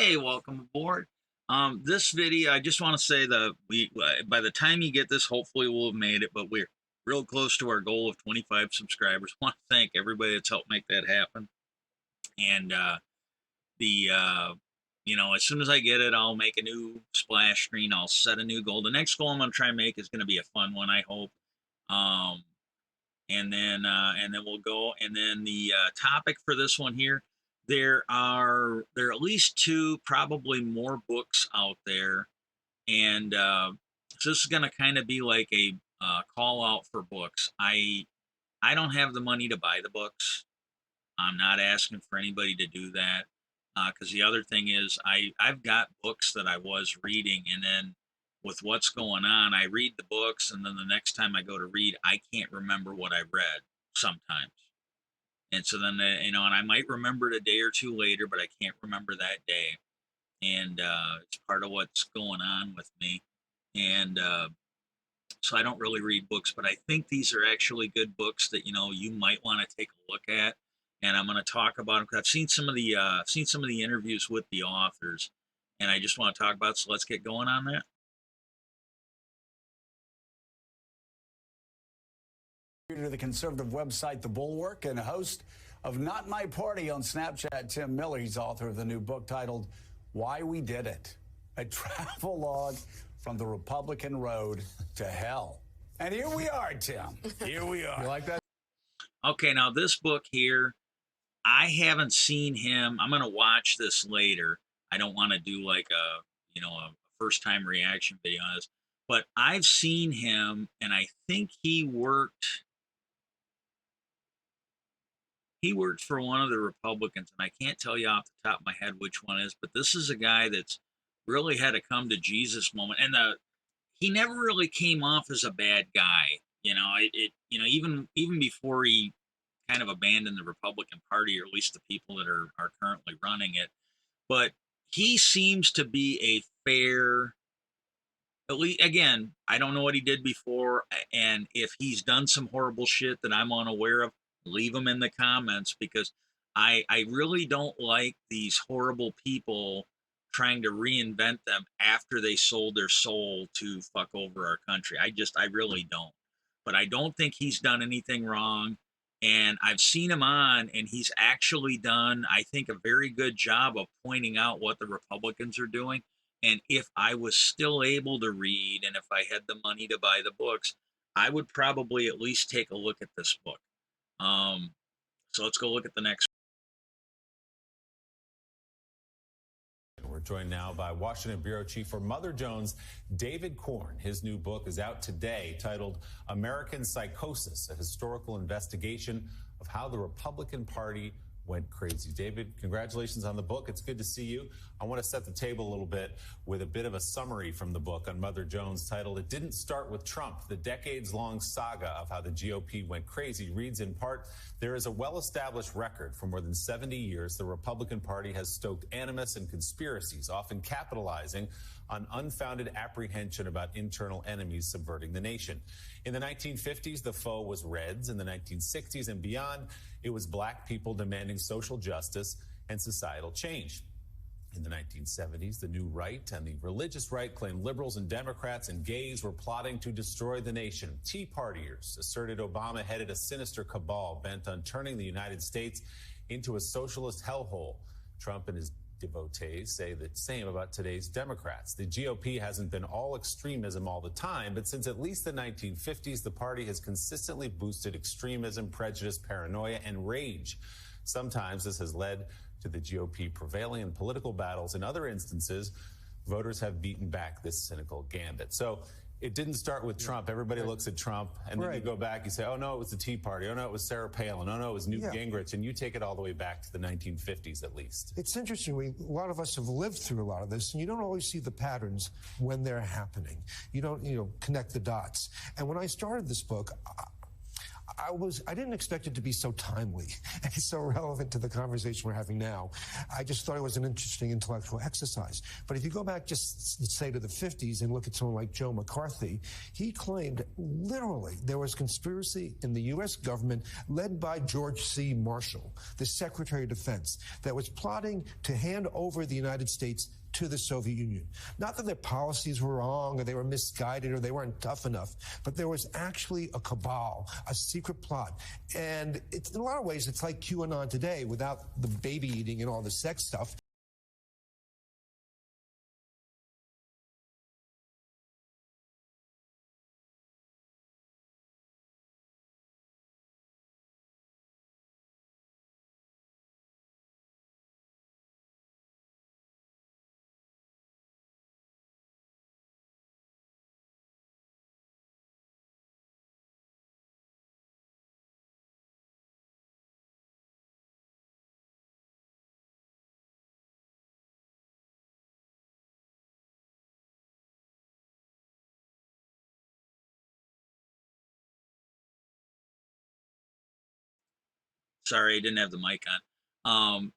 Hey, welcome aboard. This video, I just want to say that by the time you get this, hopefully we'll have made it, but we're real close to our goal of 25 subscribers. I want to thank everybody that's helped make that happen. And the as soon as I get it, I'll make a new splash screen. I'll set a new goal. The next goal I'm going to try and make is going to be a fun one, I hope. And then we'll go. And then the topic for this one here. There are at least two, probably more books out there, and so this is going to kind of be like a call out for books. I don't have the money to buy the books. I'm not asking for anybody to do that, because the other thing is I've got books that I was reading, and then with what's going on, I read the books, and then the next time I go to read, I can't remember what I read sometimes. And so then, and I might remember it a day or two later, but I can't remember that day. And it's part of what's going on with me. And so I don't really read books, but I think these are actually good books that, you might want to take a look at. And I'm going to talk about them because I've seen some of the interviews with the authors, and I just want to talk about it. So let's get going on that. To the conservative website The Bulwark and host of Not My Party on Snapchat, Tim Miller. He's author of the new book titled Why We Did It, a travel log from the Republican road to hell. And here we are, Tim. Here we are. You like that? Okay, now this book here, I haven't seen him. I'm going to watch this later. I don't want to do like a first time reaction video on this, but I've seen him, and I think he worked for one of the Republicans, and I can't tell you off the top of my head which one is, but this is a guy that's really had a come to Jesus moment. And he never really came off as a bad guy. Even before he kind of abandoned the Republican Party, or at least the people that are currently running it. But he seems to be a fair, at least, again, I don't know what he did before, and if he's done some horrible shit that I'm unaware of, leave them in the comments, because I really don't like these horrible people trying to reinvent them after they sold their soul to fuck over our country. I really don't. But I don't think he's done anything wrong. And I've seen him on, and he's actually done, I think, a very good job of pointing out what the Republicans are doing. And if I was still able to read, and if I had the money to buy the books, I would probably at least take a look at this book. So let's go look at the next. We're joined now by Washington Bureau Chief for Mother Jones, David Corn. His new book is out today, titled American Psychosis, a historical investigation of how the Republican Party went crazy. David, congratulations on the book. It's good to see you. I want to set the table a little bit with a bit of a summary from the book on Mother Jones titled It Didn't Start with Trump. The decades-long saga of how the GOP went crazy reads in part, there is a well-established record for more than 70 years the Republican Party has stoked animus and conspiracies, often capitalizing on unfounded apprehension about internal enemies subverting the nation. In the 1950s, the foe was Reds. In the 1960s and beyond, it was black people demanding social justice and societal change. In the 1970s, the new right and the religious right claimed liberals and Democrats and gays were plotting to destroy the nation. Tea Partiers asserted Obama headed a sinister cabal bent on turning the United States into a socialist hellhole. Trump and his devotees say the same about today's Democrats. The GOP hasn't been all extremism all the time, but since at least the 1950s, the party has consistently boosted extremism, prejudice, paranoia, and rage. Sometimes this has led to the GOP prevailing in political battles. In other instances, voters have beaten back this cynical gambit. So it didn't start with Trump. Everybody looks at Trump, and then you go back, you say, oh, no, it was the Tea Party. Oh, no, it was Sarah Palin. Oh, no, it was Newt Gingrich. And you take it all the way back to the 1950s, at least. It's interesting. A lot of us have lived through a lot of this, and you don't always see the patterns when they're happening. You don't, connect the dots. And when I started this book, I didn't expect it to be so timely and so relevant to the conversation we're having now. I just thought it was an interesting intellectual exercise. But if you go back just say to the 50s and look at someone like Joe McCarthy, he claimed literally there was conspiracy in the U.S. government led by George C. Marshall, the Secretary of Defense, that was plotting to hand over the United States to the Soviet Union. Not that their policies were wrong or they were misguided or they weren't tough enough, but there was actually a cabal, a secret plot. And it's, in a lot of ways, it's like QAnon today without the baby eating and all the sex stuff. Sorry, I didn't have the mic on.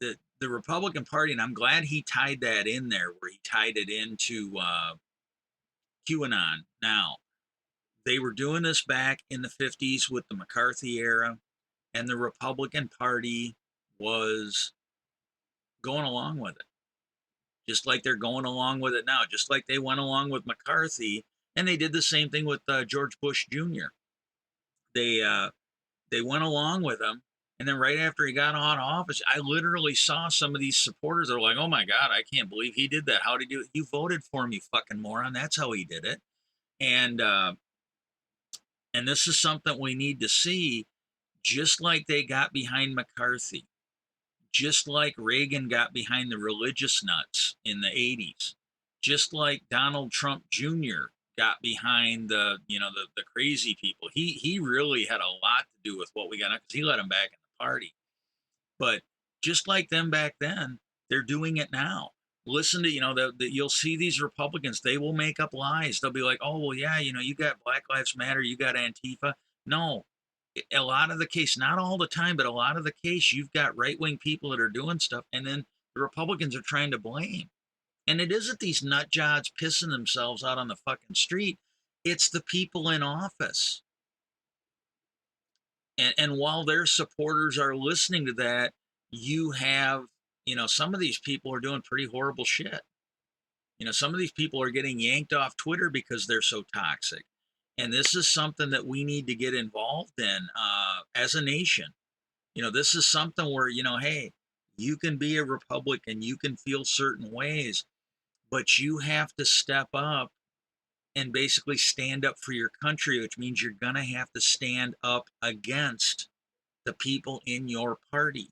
The Republican Party, and I'm glad he tied that in there, where he tied it into QAnon. Now, they were doing this back in the 50s with the McCarthy era, and the Republican Party was going along with it, just like they're going along with it now, just like they went along with McCarthy, and they did the same thing with George Bush Jr. They went along with him, and then right after he got out of office, I literally saw some of these supporters that are like, "Oh my God, I can't believe he did that. How did he do it? You voted for him, you fucking moron. That's how he did it." And and this is something we need to see, just like they got behind McCarthy, just like Reagan got behind the religious nuts in the 80s, just like Donald Trump Jr. got behind the crazy people. He really had a lot to do with what we got because he let him back in the party. But just like them back then, they're doing it now. Listen to, you'll see these Republicans, they will make up lies. They'll be like, oh, well, yeah, you got Black Lives Matter, you got Antifa. No, a lot of the case, not all the time, but a lot of the case, you've got right wing people that are doing stuff, and then the Republicans are trying to blame. And it isn't these nut jobs pissing themselves out on the fucking street, it's the people in office. And while their supporters are listening to that, you have, some of these people are doing pretty horrible shit. Some of these people are getting yanked off Twitter because they're so toxic. And this is something that we need to get involved in as a nation. This is something where, hey, you can be a Republican, you can feel certain ways, but you have to step up and basically stand up for your country, which means you're going to have to stand up against the people in your party.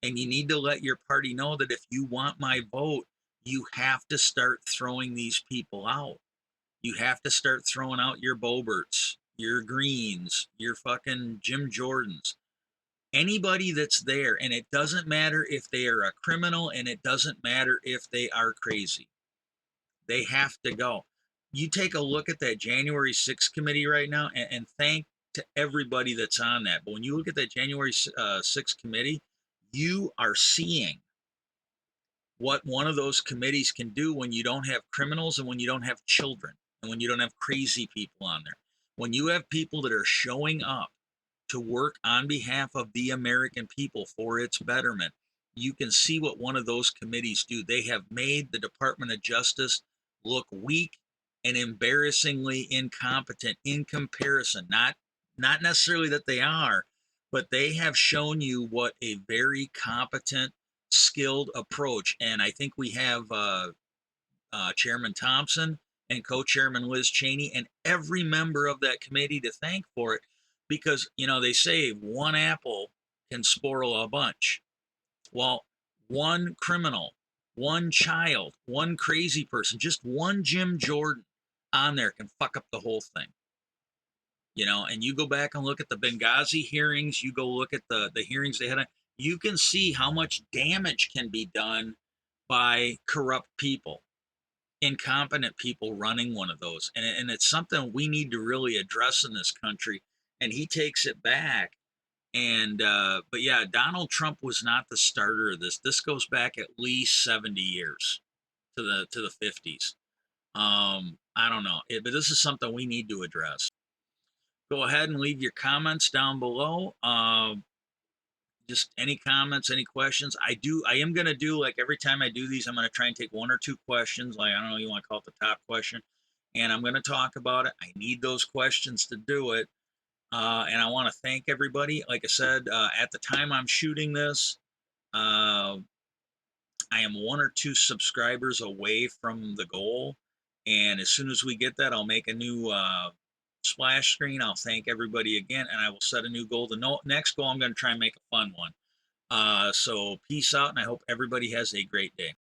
And you need to let your party know that if you want my vote, you have to start throwing these people out. You have to start throwing out your Boberts, your Greens, your fucking Jim Jordans, anybody that's there. And it doesn't matter if they are a criminal, and it doesn't matter if they are crazy. They have to go. You take a look at that January 6th committee right now, and thank to everybody that's on that. But when you look at that January 6th committee, you are seeing what one of those committees can do when you don't have criminals and when you don't have children and when you don't have crazy people on there. When you have people that are showing up to work on behalf of the American people for its betterment, you can see what one of those committees do. They have made the Department of Justice look weak and embarrassingly incompetent in comparison. Not necessarily that they are, but they have shown you what a very competent, skilled approach. And I think we have Chairman Thompson and co-chairman Liz Cheney and every member of that committee to thank for it, because they say one apple can spoil a bunch. Well, one criminal, one child, one crazy person, just one Jim Jordan on there can fuck up the whole thing. And you go back and look at the Benghazi hearings, you go look at the hearings they had, you can see how much damage can be done by corrupt people, incompetent people running one of those. And it's something we need to really address in this country. and he takes it back. And but yeah, Donald Trump was not the starter of this. This goes back at least 70 years to the 50s. I don't know, but this is something we need to address. Go ahead and leave your comments down below. Just any comments, any questions. I am gonna do, like, every time I do these, I'm gonna try and take one or two questions. Like, I don't know, you want to call it the top question, and I'm gonna talk about it. I need those questions to do it. And I want to thank everybody. Like I said, at the time I'm shooting this, uh, I am 1 or 2 subscribers away from the goal. And as soon as we get that, I'll make a new splash screen. I'll thank everybody again, and I will set a new goal. The next goal, I'm going to try and make a fun one. So peace out, and I hope everybody has a great day.